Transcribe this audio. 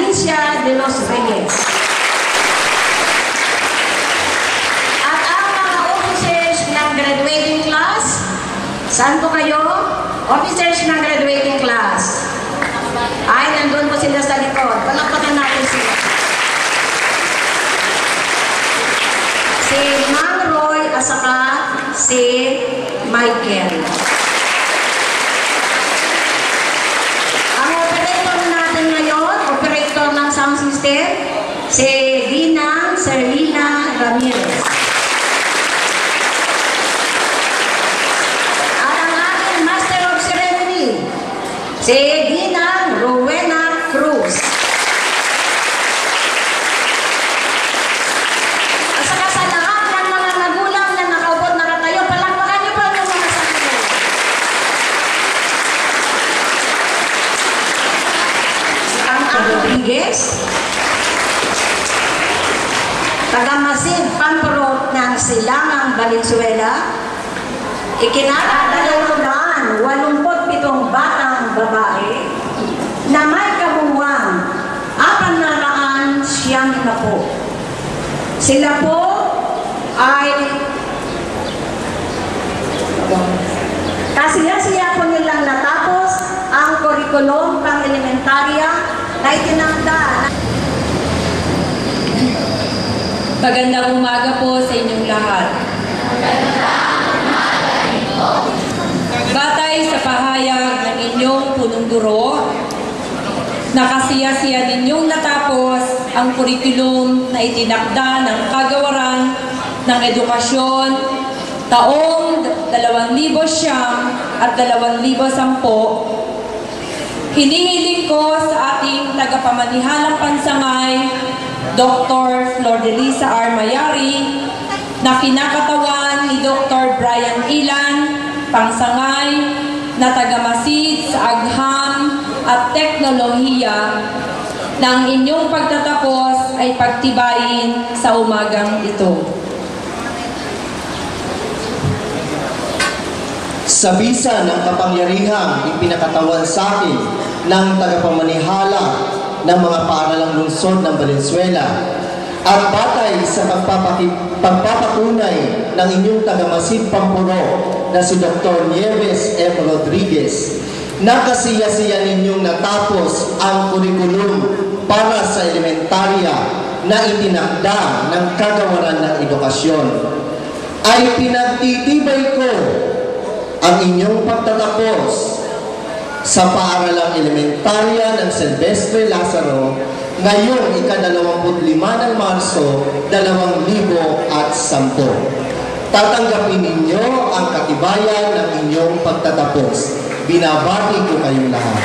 Alicia de los Reyes. At ang mga officers ng graduating class, saan po kayo? Officers ng graduating class. Ay, nandun po sila sa likod. Palakpakan natin sila. Si Mang Roy at saka si Michael. Ang operator natin ngayon, operator ng sound system, si Dina Serlina Ramirez. At ang ating Master of Ceremony, si Dina Rowena Cruz. At saka sa lahat ng mga magulang na nakaupot nakatayo, palakpakan niyo po ang mga sarili. Ang Rodriguez, taga-Masid, Pampurot ng Silangang Valenzuela, ikinatalalunan 87 batang babae na may kabuuan 400 na po. Sila po ay kasiya-siya po nilang natapos ang kurikulum pang-elementarya na itinakda. Magandang umaga po sa inyong lahat. Batay sa pahayag ng inyong punong guro, nakasiya-siya ninyong natapos ang kurikulum na itinakda ng Kagawaran ng Edukasyon taong 2009 at 2010. Hinihiling ko sa ating tagapamanihalang pansangay, Dr. Flordelisa R. Mayari, na kinakatawan ni Dr. Brian Ilan, pangsangay na taga-Masid sa Agham at Teknolohiya, na ang inyong pagtatapos ay pagtibayin sa umagang ito. Sa bisa ng kapangyarihang ipinakatawan sa akin ng tagapamanihala ng mga paaralang lungsod ng Valenzuela at batay sa pagpapatunay ng inyong taga-Masid Pampuro na si Dr. Nieves M. Rodriguez, nakasiya-siya ninyong natapos ang kurikulum para sa elementarya na itinakda ng Kagawaran ng Edukasyon, ay pinagtitibay ko ang inyong pagtatapos sa paaralang elementarya ng Silvestre Lazaro ngayong ika-25 ng Marso, 2010. Tatanggapin ninyo ang katibayan ng inyong pagtatapos. Binabati ko kayong lahat.